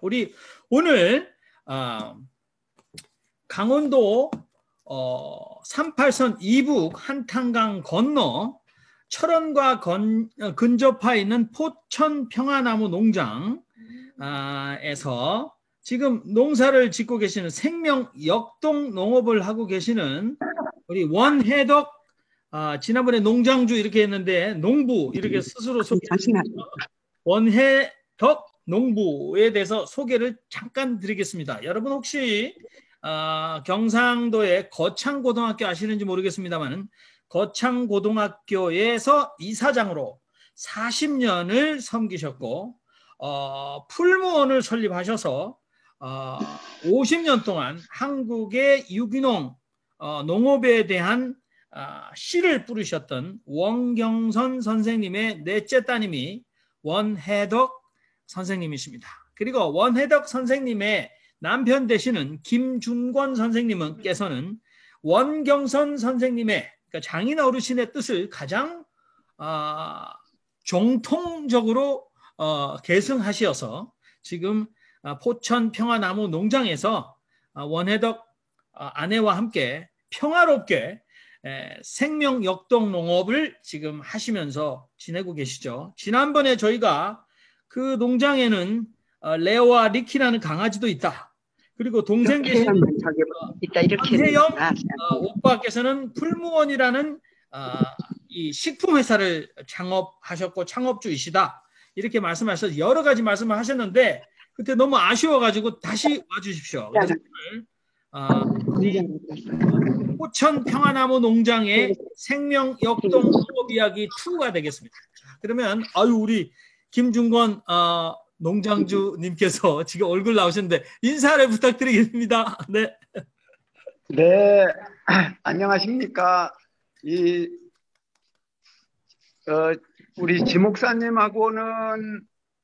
우리 오늘 강원도 38선 이북 한탄강 건너 철원과 근접해 있는 포천 평화나무 농장에서 지금 농사를 짓고 계시는 생명 역동 농업을 하고 계시는 우리 원해덕, 지난번에 농장주 이렇게 했는데 농부 이렇게 스스로 소개하시는 원해덕 농부에 대해서 소개를 잠깐 드리겠습니다. 여러분 혹시 경상도의 거창고등학교 아시는지 모르겠습니다만 거창고등학교에서 이사장으로 40년을 섬기셨고 풀무원을 설립하셔서 50년 동안 한국의 유기농 농업에 대한 씨를 뿌리셨던 원경선 선생님의 넷째 따님이 원해덕 선생님이십니다. 그리고 원해덕 선생님의 남편 되시는 김준권 선생님께서는 원경선 선생님의 그러니까 장인 어르신의 뜻을 가장 정통적으로 계승하셔서 지금 포천 평화나무 농장에서 원해덕 아내와 함께 평화롭게 생명 역동 농업을 지금 하시면서 지내고 계시죠. 지난번에 저희가 그 농장에는 레오와 리키라는 강아지도 있다. 그리고 동생 계신 한혜영 오빠께서는 풀무원이라는 이 식품회사를 창업하셨고 창업주이시다. 이렇게 말씀하셔서 여러 가지 말씀을 하셨는데 그때 너무 아쉬워가지고 다시 와주십시오. 그래서 오늘 포천 평화나무 농장의 생명 역동 농업 이야기 2가 되겠습니다. 자, 그러면 우리 김준권 농장주님께서 지금 얼굴 나오셨는데 인사를 부탁드리겠습니다. 네. 네, 안녕하십니까. 우리 지 목사님하고는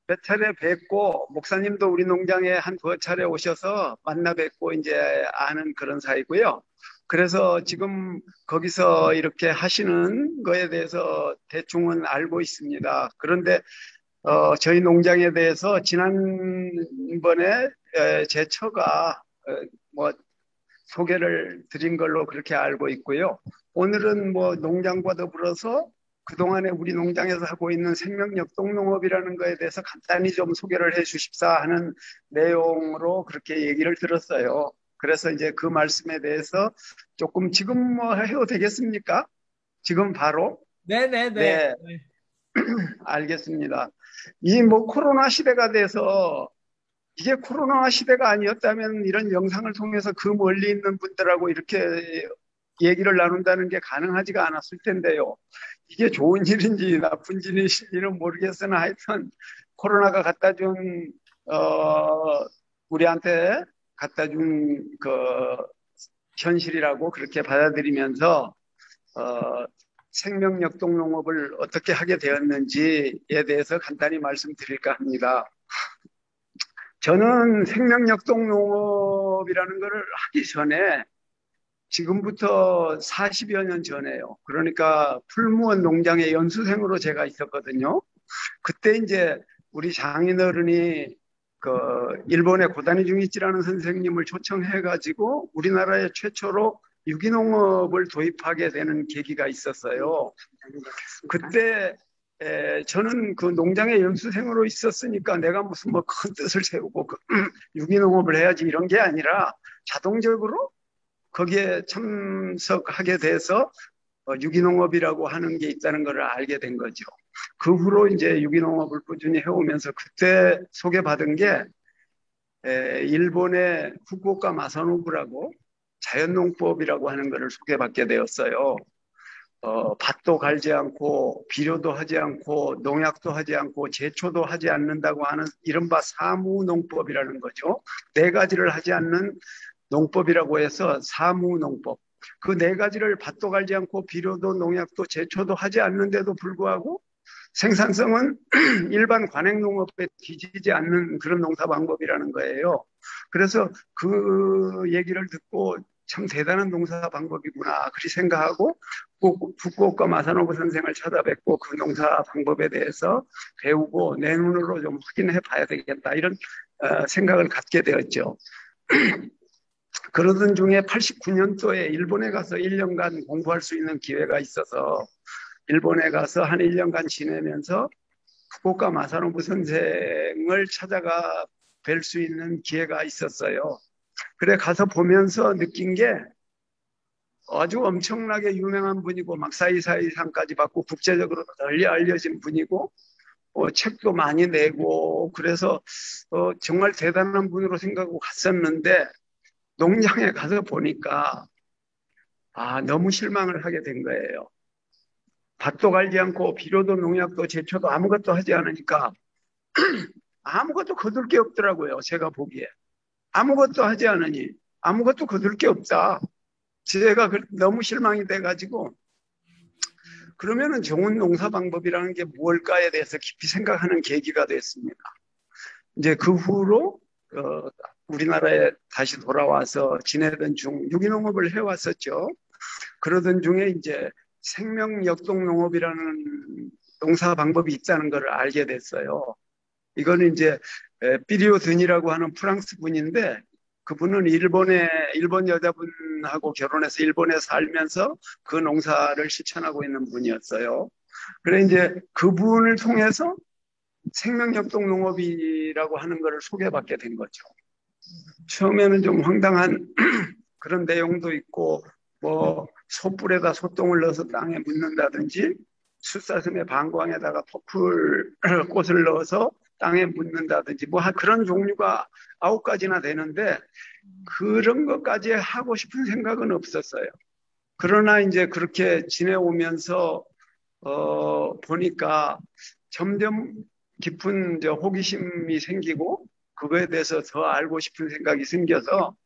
몇 차례 뵙고 목사님도 우리 농장에 한 2차례 오셔서 만나 뵙고 이제 아는 그런 사이고요. 그래서 지금 거기서 이렇게 하시는 거에 대해서 대충은 알고 있습니다. 그런데 저희 농장에 대해서 지난번에 제 처가 소개를 드린 걸로 그렇게 알고 있고요. 오늘은 농장과 더불어서 그동안에 우리 농장에서 하고 있는 생명역동농업이라는 거에 대해서 간단히 좀 소개를 해 주십사 하는 내용으로 그렇게 얘기를 들었어요. 그래서 이제 그 말씀에 대해서 조금 지금 해도 되겠습니까? 지금 바로? 네네네. 네. 알겠습니다. 코로나 시대가 돼서 이게 코로나 시대가 아니었다면 이런 영상을 통해서 그 멀리 있는 분들하고 이렇게 얘기를 나눈다는 게 가능하지가 않았을 텐데요. 이게 좋은 일인지 나쁜 일인지는 모르겠으나 하여튼 코로나가 갖다 준 우리한테 갖다 준 그 현실이라고 그렇게 받아들이면서 생명역동농업을 어떻게 하게 되었는지에 대해서 간단히 말씀드릴까 합니다. 저는 생명역동농업이라는 것을 하기 전에 지금부터 40여 년 전에요. 그러니까 풀무원 농장의 연수생으로 제가 있었거든요. 그때 이제 우리 장인어른이 일본의 고다니 중이치라는 선생님을 초청해가지고 우리나라에 최초로 유기농업을 도입하게 되는 계기가 있었어요. 그때 저는 그 농장의 연수생으로 있었으니까 내가 무슨 큰 뜻을 세우고 유기농업을 해야지 이런 게 아니라 자동적으로 거기에 참석하게 돼서 유기농업이라고 하는 게 있다는 걸 알게 된 거죠. 그 후로 이제 유기농업을 꾸준히 해오면서 그때 소개받은 게 일본의 후쿠오카 마사노부라고 자연농법이라고 하는 것을 소개받게 되었어요. 밭도 갈지 않고 비료도 하지 않고 농약도 하지 않고 제초도 하지 않는다고 하는 이른바 사무농법이라는 거죠. 4가지를 하지 않는 농법이라고 해서 사무농법. 그 4가지를 밭도 갈지 않고 비료도 농약도 제초도 하지 않는데도 불구하고 생산성은 일반 관행농업에 뒤지지 않는 그런 농사 방법이라는 거예요. 그래서 그 얘기를 듣고 참 대단한 농사 방법이구나 그렇게 생각하고 꼭 후쿠오카 마사노부 선생을 찾아뵙고 그 농사 방법에 대해서 배우고 내 눈으로 좀 확인해 봐야 되겠다 이런 생각을 갖게 되었죠. 그러던 중에 89년도에 일본에 가서 1년간 공부할 수 있는 기회가 있어서 일본에 가서 한 1년간 지내면서 후쿠오카 마사노부 선생을 찾아가 뵐 수 있는 기회가 있었어요. 그래 가서 보면서 느낀 게 아주 엄청나게 유명한 분이고 막사이사이상까지 받고 국제적으로 널리 알려진 분이고 책도 많이 내고 그래서 정말 대단한 분으로 생각하고 갔었는데 농장에 가서 보니까 너무 실망을 하게 된 거예요. 밭도 갈지 않고 비료도 농약도 제초도 아무것도 하지 않으니까 아무것도 거둘 게 없더라고요. 제가 보기에. 아무것도 하지 않으니 아무것도 거둘 게 없다. 제가 너무 실망이 돼가지고 그러면은 좋은 농사 방법이라는 게 무엇일까에 대해서 깊이 생각하는 계기가 됐습니다. 이제 그 후로 우리나라에 다시 돌아와서 지내던 중 유기농업을 해왔었죠. 그러던 중에 이제 생명역동농업이라는 농사 방법이 있다는 걸 알게 됐어요. 이거는 이제 피리오든이라고 하는 프랑스 분인데 그분은 일본 여자분하고 결혼해서 일본에 살면서 그 농사를 실천하고 있는 분이었어요. 그래 이제 그분을 통해서 생명역동농업이라고 하는 것을 소개받게 된 거죠. 처음에는 좀 황당한 그런 내용도 있고 뭐 소뿔에다 소똥을 넣어서 땅에 묻는다든지 숫사슴의 방광에다가 퍼플 꽃을 넣어서 땅에 묻는다든지 뭐 그런 종류가 9가지나 되는데 그런 것까지 하고 싶은 생각은 없었어요. 그러나 이제 그렇게 지내오면서 보니까 점점 깊은 호기심이 생기고 그거에 대해서 더 알고 싶은 생각이 생겨서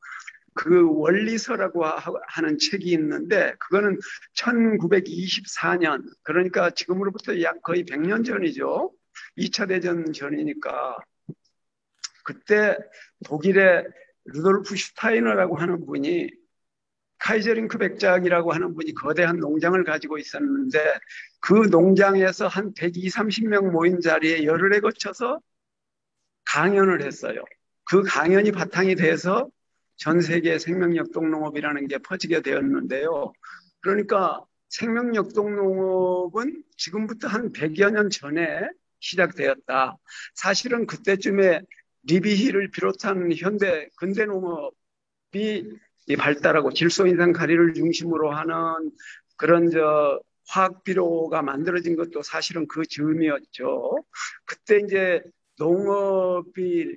그 원리서라고 하는 책이 있는데 그거는 1924년 그러니까 지금으로부터 약 거의 100년 전이죠. 2차 대전 전이니까 그때 독일의 루돌프 슈타이너라고 하는 분이 카이저링크 백작이라고 하는 분이 거대한 농장을 가지고 있었는데 그 농장에서 한 120, 30명 모인 자리에 열흘에 거쳐서 강연을 했어요. 그 강연이 바탕이 돼서 전 세계 생명역동농업이라는 게 퍼지게 되었는데요. 그러니까 생명역동농업은 지금부터 한 100여 년 전에 시작되었다. 사실은 그때쯤에 리비히를 비롯한 현대 근대농업이 발달하고 질소인산 가리를 중심으로 하는 그런 화학 비료가 만들어진 것도 사실은 그 즈음이었죠. 그때 이제 농업이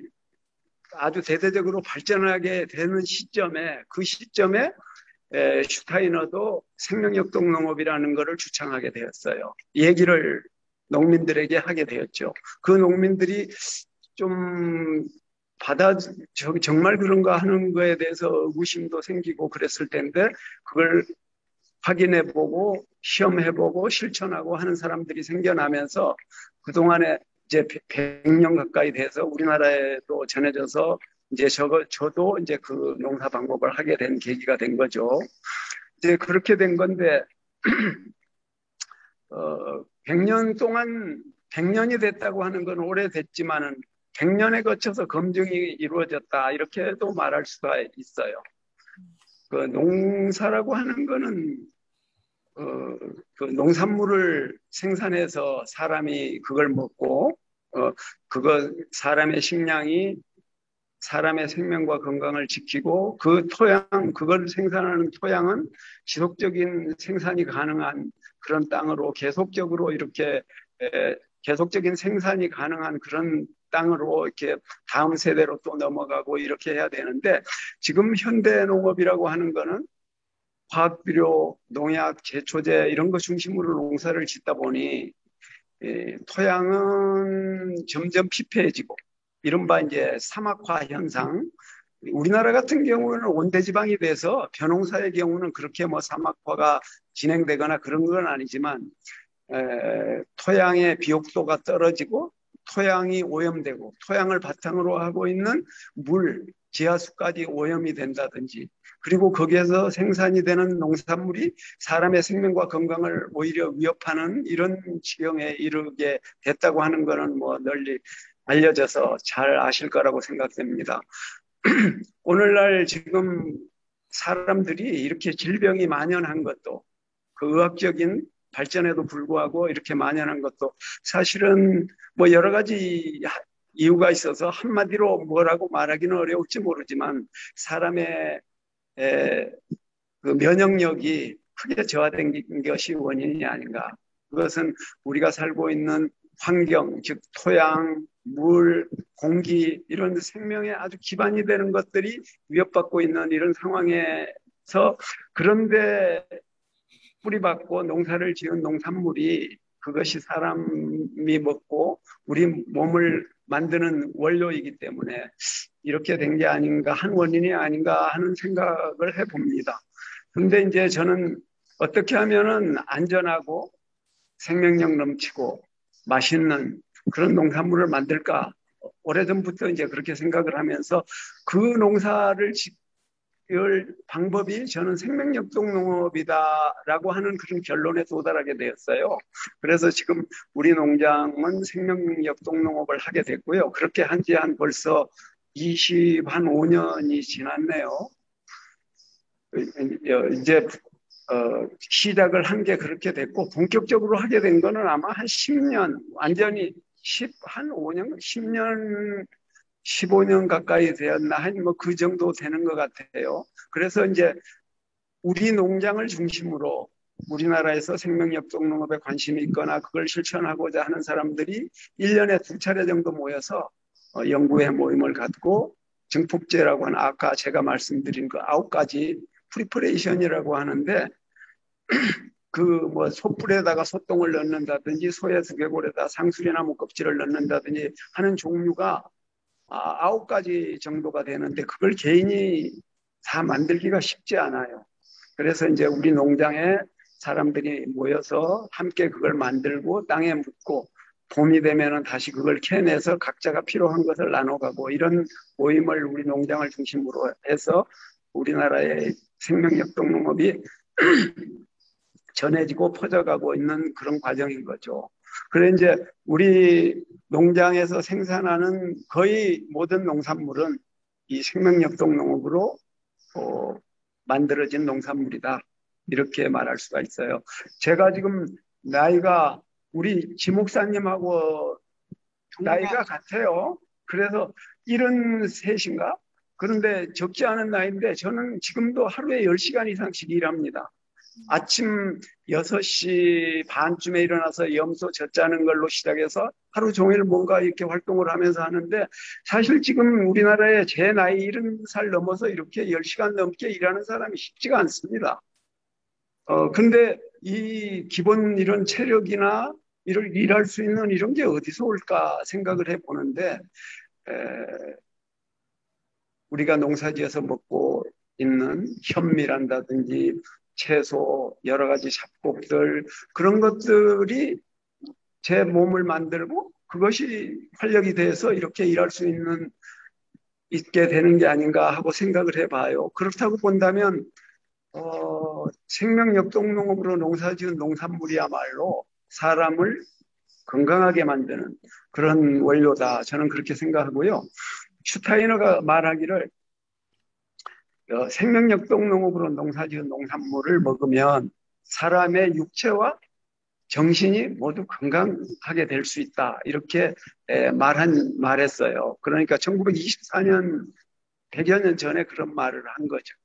아주 대대적으로 발전하게 되는 시점에 그 시점에 슈타이너도 생명역동농업이라는 것을 주창하게 되었어요. 얘기를 농민들에게 하게 되었죠. 그 농민들이 좀 정말 그런가 하는 거에 대해서 의구심도 생기고 그랬을 텐데 그걸 확인해보고 시험해보고 실천하고 하는 사람들이 생겨나면서 그동안에 이제 100년 가까이 돼서 우리나라에도 전해져서 이제 저도 이제 그 농사 방법을 하게 된 계기가 된 거죠. 이제 그렇게 된 건데 100년 동안 100년이 됐다고 하는 건 오래됐지만은 100년에 거쳐서 검증이 이루어졌다 이렇게도 말할 수가 있어요. 그 농사라고 하는 거는 그 농산물을 생산해서 사람이 그걸 먹고 사람의 식량이 사람의 생명과 건강을 지키고 그 토양 그걸 생산하는 토양은 지속적인 생산이 가능한 그런 땅으로 계속적으로 이렇게 계속적인 생산이 가능한 그런 땅으로 이렇게 다음 세대로 또 넘어가고 이렇게 해야 되는데 지금 현대 농업이라고 하는 거는 화학비료, 농약, 제초제 이런 거 중심으로 농사를 짓다 보니 토양은 점점 피폐해지고 이른바 이제 사막화 현상. 우리나라 같은 경우는 온대지방이 돼서 벼농사의 경우는 그렇게 뭐 사막화가 진행되거나 그런 건 아니지만 토양의 비옥도가 떨어지고 토양이 오염되고 토양을 바탕으로 하고 있는 물, 지하수까지 오염이 된다든지 그리고 거기에서 생산이 되는 농산물이 사람의 생명과 건강을 오히려 위협하는 이런 지경에 이르게 됐다고 하는 것은 뭐 널리 알려져서 잘 아실 거라고 생각됩니다. 오늘날 지금 사람들이 이렇게 질병이 만연한 것도 그 의학적인 발전에도 불구하고 이렇게 만연한 것도 사실은 뭐 여러 가지 이유가 있어서 한마디로 뭐라고 말하기는 어려울지 모르지만 사람의 그 면역력이 크게 저하된 것이 원인이 아닌가. 그것은 우리가 살고 있는 환경, 즉 토양, 물, 공기 이런 생명에 아주 기반이 되는 것들이 위협받고 있는 이런 상황에서 그런데 뿌리박고 농사를 지은 농산물이 그것이 사람이 먹고 우리 몸을 만드는 원료이기 때문에 이렇게 된 게 아닌가, 한 원인이 아닌가 하는 생각을 해봅니다. 근데 이제 저는 어떻게 하면은 안전하고 생명력 넘치고 맛있는 그런 농산물을 만들까? 오래전부터 이제 그렇게 생각을 하면서 그 농사를 지을 방법이 저는 생명역동 농업이다라고 하는 그런 결론에 도달하게 되었어요. 그래서 지금 우리 농장은 생명역동 농업을 하게 됐고요. 그렇게 한 지 한 벌써 25년이 지났네요. 이제 시작을 한 게 그렇게 됐고 본격적으로 하게 된 거는 아마 한 10년 완전히 한 5년 10년 15년 가까이 되었나 한 뭐 그 정도 되는 것 같아요. 그래서 이제 우리 농장을 중심으로 우리나라에서 생명역동 농업에 관심이 있거나 그걸 실천하고자 하는 사람들이 1년에 2차례 정도 모여서 연구회 모임을 갖고 증폭제라고 하는 아까 제가 말씀드린 그 9가지 프리퍼레이션이라고 하는데 그 뭐 솥불에다가 소똥을 넣는다든지 소의 두개골에다 상수리나무 껍질을 넣는다든지 하는 종류가 9가지 정도가 되는데 그걸 개인이 다 만들기가 쉽지 않아요. 그래서 이제 우리 농장에 사람들이 모여서 함께 그걸 만들고 땅에 묻고 봄이 되면은 다시 그걸 캐내서 각자가 필요한 것을 나눠가고 이런 모임을 우리 농장을 중심으로 해서 우리나라의 생명역동 농업이 전해지고 퍼져가고 있는 그런 과정인 거죠. 그래 이제 우리 농장에서 생산하는 거의 모든 농산물은 이 생명역동 농업으로 만들어진 농산물이다. 이렇게 말할 수가 있어요. 제가 지금 나이가 우리 지목사님하고 나이가 같아요. 그래서 73인가? 그런데 적지 않은 나이인데 저는 지금도 하루에 10시간 이상씩 일합니다. 아침 6시 반쯤에 일어나서 염소 젖짜는 걸로 시작해서 하루 종일 뭔가 이렇게 활동을 하면서 하는데 사실 지금 우리나라에 제 나이 70살 넘어서 이렇게 10시간 넘게 일하는 사람이 쉽지가 않습니다. 근데 이 기본 이런 체력이나 일할 수 있는 이런 게 어디서 올까 생각을 해보는데 우리가 농사지어서 먹고 있는 현미란다든지 채소, 여러 가지 잡곡들 그런 것들이 제 몸을 만들고 그것이 활력이 돼서 이렇게 일할 수 있게 되는 게 아닌가 하고 생각을 해봐요. 그렇다고 본다면 생명역동농업으로 농사지은 농산물이야말로 사람을 건강하게 만드는 그런 원료다. 저는 그렇게 생각하고요. 슈타이너가 말하기를 생명역동 농업으로 농사지은 농산물을 먹으면 사람의 육체와 정신이 모두 건강하게 될 수 있다. 이렇게 말했어요. 그러니까 1924년 100여 년 전에 그런 말을 한 거죠.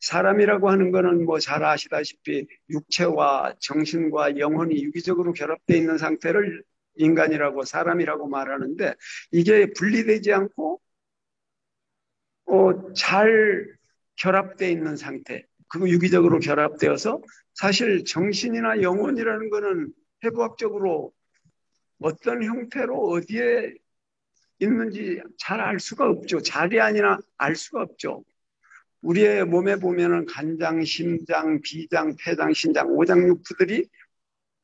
사람이라고 하는 거는 뭐 잘 아시다시피 육체와 정신과 영혼이 유기적으로 결합되어 있는 상태를 인간이라고 사람이라고 말하는데 이게 분리되지 않고 잘 결합되어 있는 상태, 그거 유기적으로 결합되어서 사실 정신이나 영혼이라는 거는 해부학적으로 어떤 형태로 어디에 있는지 잘 알 수가 없죠. 잘이 아니라 알 수가 없죠. 우리의 몸에 보면은 간장, 심장, 비장, 폐장, 신장, 오장육부들이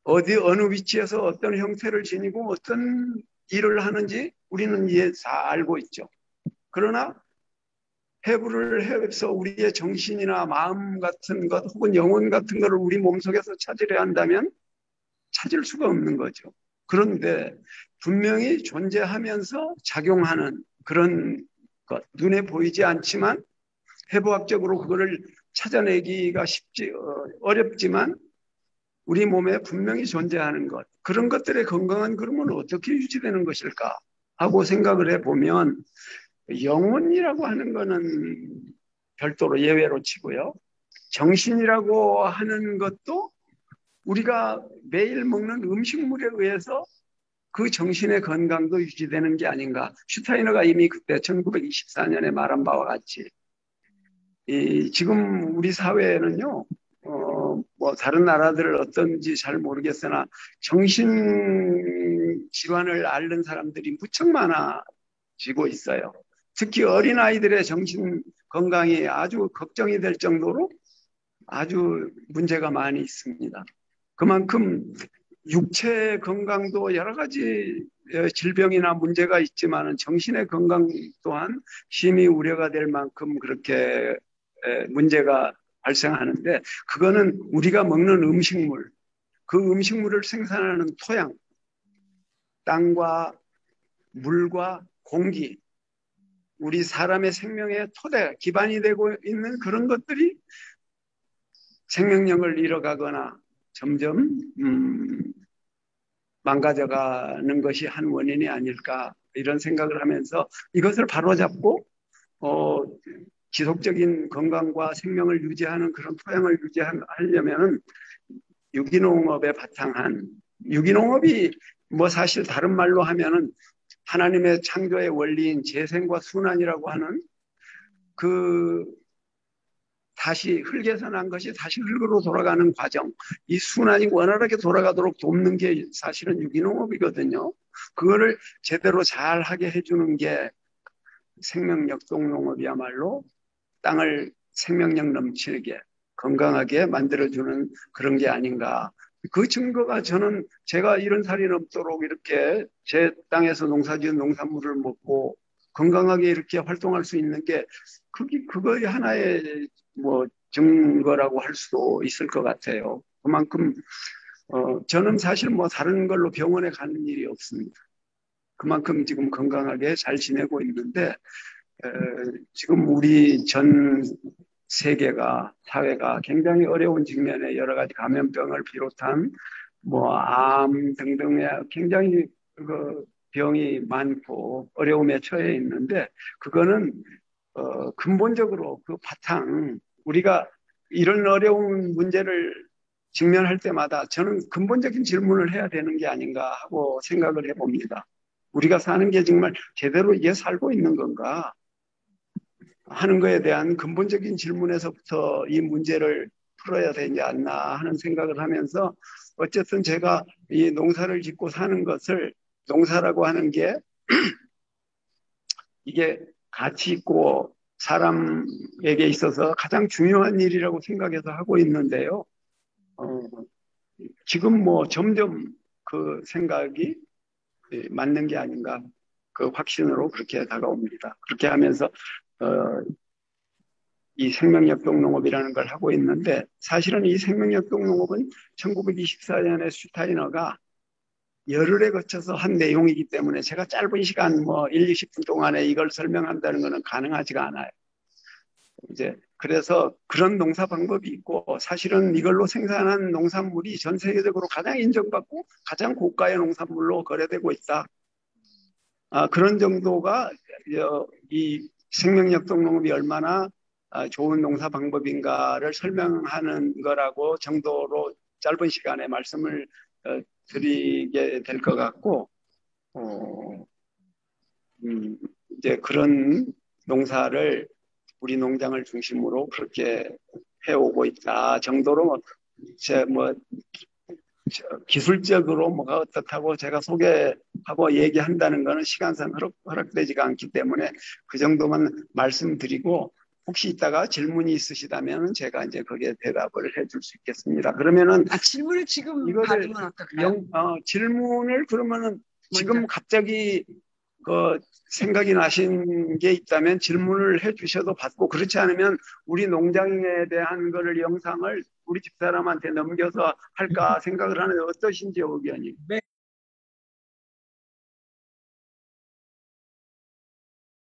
어느 위치에서 어떤 형태를 지니고 어떤 일을 하는지 우리는 다 알고 있죠. 그러나 해부를 해서 우리의 정신이나 마음 같은 것 혹은 영혼 같은 것을 우리 몸속에서 찾으려 한다면 찾을 수가 없는 거죠. 그런데 분명히 존재하면서 작용하는 그런 것, 눈에 보이지 않지만 해부학적으로 그거를 찾아내기가 어렵지만 우리 몸에 분명히 존재하는 것, 그런 것들의 건강한 그림은 어떻게 유지되는 것일까 하고 생각을 해보면 영혼이라고 하는 거는 별도로 예외로 치고요. 정신이라고 하는 것도 우리가 매일 먹는 음식물에 의해서 그 정신의 건강도 유지되는 게 아닌가. 슈타이너가 이미 그때 1924년에 말한 바와 같이 지금 우리 사회에는요, 뭐 다른 나라들 어떤지 잘 모르겠으나 정신 질환을 앓는 사람들이 무척 많아지고 있어요. 특히 어린 아이들의 정신 건강이 아주 걱정이 될 정도로 아주 문제가 많이 있습니다. 그만큼 육체 건강도 여러 가지 질병이나 문제가 있지만 정신의 건강 또한 심히 우려가 될 만큼 그렇게 문제가 발생하는데 그거는 우리가 먹는 음식물, 그 음식물을 생산하는 토양, 땅과 물과 공기, 우리 사람의 생명의 토대, 기반이 되고 있는 그런 것들이 생명력을 잃어가거나 점점 망가져가는 것이 한 원인이 아닐까 이런 생각을 하면서 이것을 바로잡고 지속적인 건강과 생명을 유지하는 그런 토양을 유지하려면은 유기농업에 바탕한 유기농업이 뭐 사실 다른 말로 하면은 하나님의 창조의 원리인 재생과 순환이라고 하는 그 다시 흙에서 난 것이 다시 흙으로 돌아가는 과정, 이 순환이 원활하게 돌아가도록 돕는 게 사실은 유기농업이거든요. 그거를 제대로 잘 하게 해주는 게 생명역동 농업이야말로 땅을 생명력 넘치게 건강하게 만들어주는 그런 게 아닌가. 그 증거가 저는 제가 이런 살이 넘도록 이렇게 제 땅에서 농사지은 농산물을 먹고 건강하게 이렇게 활동할 수 있는 게 그거의 하나의 뭐 증거라고 할 수도 있을 것 같아요. 그만큼 저는 사실 뭐 다른 걸로 병원에 가는 일이 없습니다. 그만큼 지금 건강하게 잘 지내고 있는데 지금 우리 전 세계가 사회가 굉장히 어려운 직면에 여러 가지 감염병을 비롯한 뭐 암 등등의 굉장히 그 병이 많고 어려움에 처해 있는데 그거는 근본적으로 그 바탕 우리가 이런 어려운 문제를 직면할 때마다 저는 근본적인 질문을 해야 되는 게 아닌가 하고 생각을 해봅니다. 우리가 사는 게 정말 제대로 이게 살고 있는 건가 하는 거에 대한 근본적인 질문에서부터 이 문제를 풀어야 되지 않나 하는 생각을 하면서 어쨌든 제가 이 농사를 짓고 사는 것을 농사라고 하는 게 이게 가치 있고 사람에게 있어서 가장 중요한 일이라고 생각해서 하고 있는데요. 지금 뭐 점점 그 생각이 맞는 게 아닌가 그 확신으로 그렇게 다가옵니다. 그렇게 하면서 이 생명역동 농업이라는 걸 하고 있는데 사실은 이 생명역동 농업은 1924년에 슈타이너가 열흘에 거쳐서 한 내용이기 때문에 제가 짧은 시간 뭐 1, 20분 동안에 이걸 설명한다는 것은 가능하지가 않아요. 이제 그래서 그런 농사 방법이 있고 사실은 이걸로 생산한 농산물이 전 세계적으로 가장 인정받고 가장 고가의 농산물로 거래되고 있다. 그런 정도가 이 생명역동 농업이 얼마나 좋은 농사 방법인가를 설명하는 거라고 정도로 짧은 시간에 말씀을 드리게 될 것 같고 이제 그런 농사를 우리 농장을 중심으로 그렇게 해오고 있다 정도로 뭐 기술적으로 뭐가 어떻다고 제가 소개하고 얘기한다는 것은 시간상 허락되지가 않기 때문에 그 정도만 말씀드리고 혹시 있다가 질문이 있으시다면 제가 이제 거기에 대답을 해줄 수 있겠습니다. 그러면은 질문을 지금 받으면 어떨까요? 질문을 그러면은 지금 갑자기 그 생각이 나신 게 있다면 질문을 해주셔도 받고 그렇지 않으면 우리 농장에 대한 거를 영상을 우리 집사람한테 넘겨서 할까 생각을 하는데 어떠신지 의견이?